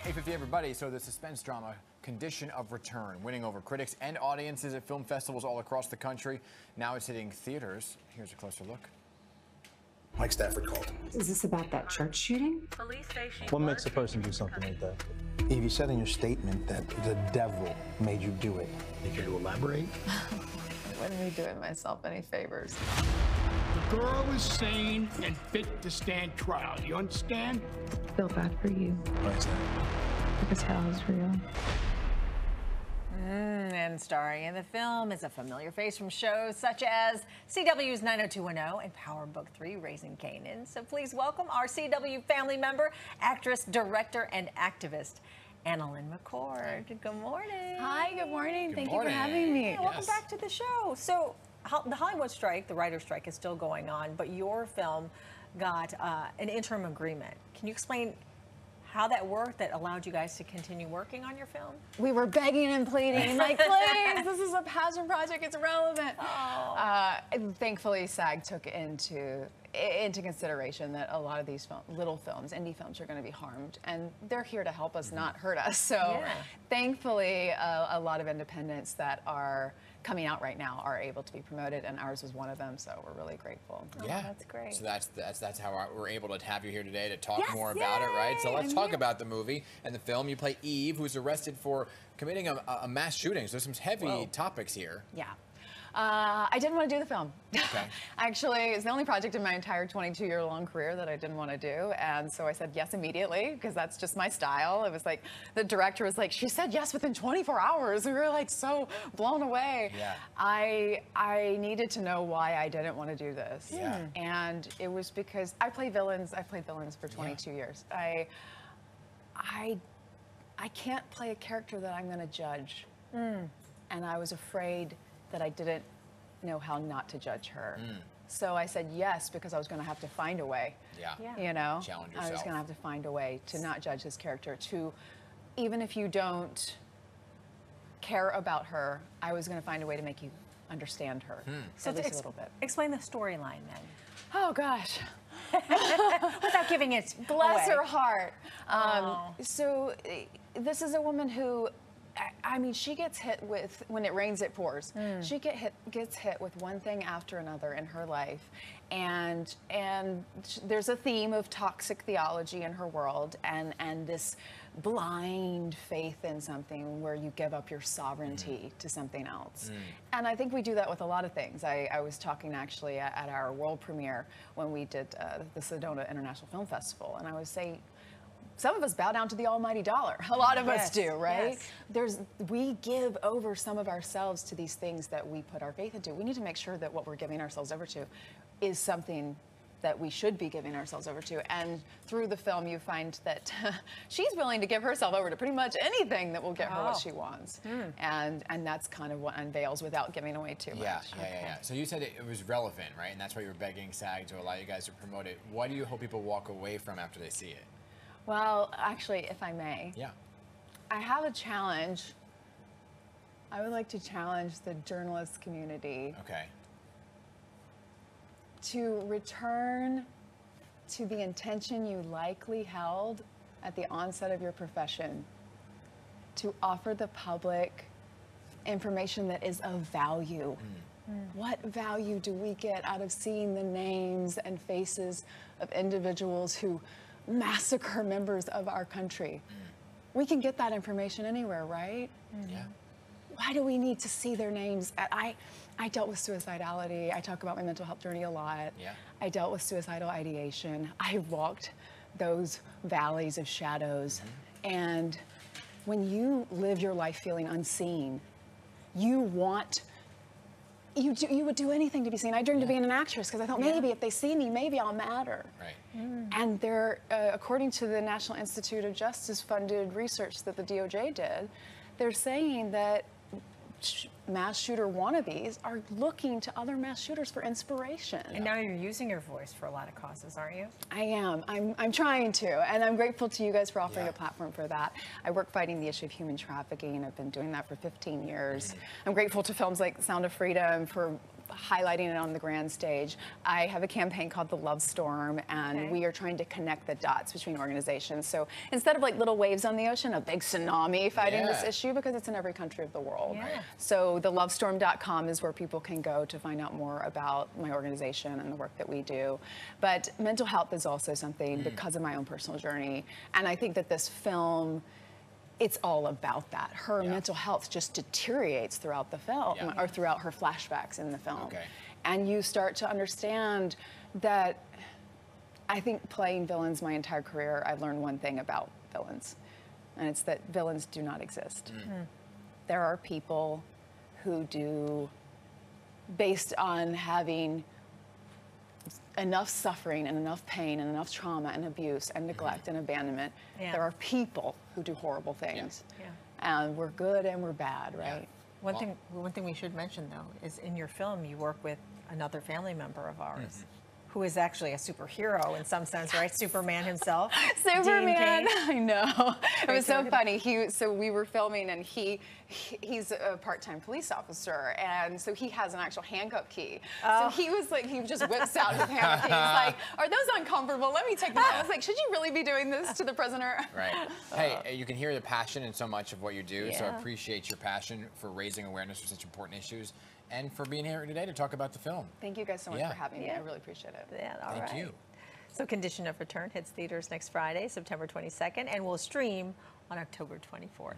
8:50 everybody. So the suspense drama Condition of Return, winning over critics and audiences at film festivals all across the country. Now it's hitting theaters. Here's a closer look. Mike Stafford called. Is this about that church shooting? What makes a person do something like that? If you said in your statement that the devil made you do it, you care to elaborate? Wouldn't be doing myself any favors. The girl is sane and fit to stand trial. You understand? I feel bad for you. Why is that? Because hell is real. And starring in the film is a familiar face from shows such as CW's 90210 and Power Book 3, Raising Kanan. So please welcome our CW family member, actress, director, and activist, AnnaLynne McCord. Good morning. Hi, good morning. Thank you morning. for having me. Yeah, welcome back to the show. So the Hollywood strike, the writer's strike, is still going on, but your film got an interim agreement. Can you explain how that worked that allowed you guys to continue working on your film? We were begging and pleading, like, please, this is a passion project, it's relevant. And thankfully, SAG took into consideration that a lot of these little films, indie films, are going to be harmed, and they're here to help us, not hurt us. So thankfully, a lot of independents that are coming out right now are able to be promoted, and ours was one of them, so we're really grateful. Yeah, that's great. So that's how we're able to have you here today to talk more about it, right? So let's talk about the movie and the film. You play Eve, who's arrested for committing a mass shooting. So there's some heavy topics here. Yeah. I didn't want to do the film. Okay. Actually, it's the only project in my entire 22-year-long career that I didn't want to do. And so I said yes immediately, because that's just my style. It was like, the director was like, she said yes within 24 hours. We were like so blown away. Yeah. I needed to know why I didn't want to do this. Yeah. And it was because I play villains. I've played villains for 22 years. I can't play a character that I'm going to judge. And I was afraid that I didn't know how not to judge her. So I said yes, because I was going to have to find a way. You know? Challenge I was yourself. going to have to find a way to not judge this character, to, even if you don't care about her, I was going to find a way to make you understand her, So at least a little bit. Explain the storyline then. Oh, gosh. Without giving it Bless away. her heart. So this is a woman who, I mean, she gets hit with, when it rains, it pours. She gets hit with one thing after another in her life. And there's a theme of toxic theology in her world, and this blind faith in something where you give up your sovereignty to something else. And I think we do that with a lot of things. I was talking actually at our world premiere when we did the Sedona International Film Festival, and I was saying, some of us bow down to the almighty dollar. A lot of us do, right? We give over some of ourselves to these things that we put our faith into. We need to make sure that what we're giving ourselves over to is something that we should be giving ourselves over to. And through the film, you find that she's willing to give herself over to pretty much anything that will get her what she wants. And that's kind of what unveils without giving away too much. Yeah. So you said it was relevant, right? And that's why you were begging SAG to allow you guys to promote it. What do you hope people walk away from after they see it? Well, actually, if I may, I have a challenge. I would like to challenge the journalist community to return to the intention you likely held at the onset of your profession, to offer the public information that is of value. What value do we get out of seeing the names and faces of individuals who massacre members of our country? We can get that information anywhere, right? Why do we need to see their names? I dealt with suicidality. I talk about my mental health journey a lot. I dealt with suicidal ideation. I walked those valleys of shadows. And when you live your life feeling unseen, you would do anything to be seen. I dreamed of being an actress because I thought maybe if they see me, maybe I'll matter. And there, according to the National Institute of Justice funded research that the DOJ did, they're saying that mass shooter wannabes are looking to other mass shooters for inspiration. And now you're using your voice for a lot of causes, aren't you? I am. I'm trying to, and I'm grateful to you guys for offering a platform for that. I work fighting the issue of human trafficking. I've been doing that for 15 years. I'm grateful to films like Sound of Freedom for highlighting it on the grand stage. I have a campaign called the Love Storm, and we are trying to connect the dots between organizations. So instead of like little waves on the ocean, a big tsunami fighting this issue, because it's in every country of the world. So thelovestorm.com is where people can go to find out more about my organization and the work that we do. But mental health is also something because of my own personal journey. And I think that this film, it's all about that. Her mental health just deteriorates throughout the film, or throughout her flashbacks in the film. And you start to understand that, I think playing villains my entire career, I've learned one thing about villains, and it's that villains do not exist. There are people who do, based on having enough suffering and enough pain and enough trauma and abuse and neglect and abandonment, there are people who do horrible things. And we're good and we're bad, right? One thing we should mention, though, is in your film you work with another family member of ours, who is actually a superhero in some sense, right? Superman himself. Superman, I know. It was so funny. So we were filming, and he's a part-time police officer, and so he has an actual handcuff key. So he was like, he just whips out his handcuff key. He's like, "Are those uncomfortable? Let me take them out." I was like, "Should you really be doing this to the prisoner?" Right. Hey, you can hear the passion in so much of what you do, so I appreciate your passion for raising awareness for such important issues, and for being here today to talk about the film. Thank you guys so much for having me. I really appreciate it. Thank you. So Condition of Return hits theaters next Friday, September 22nd, and will stream on October 24th.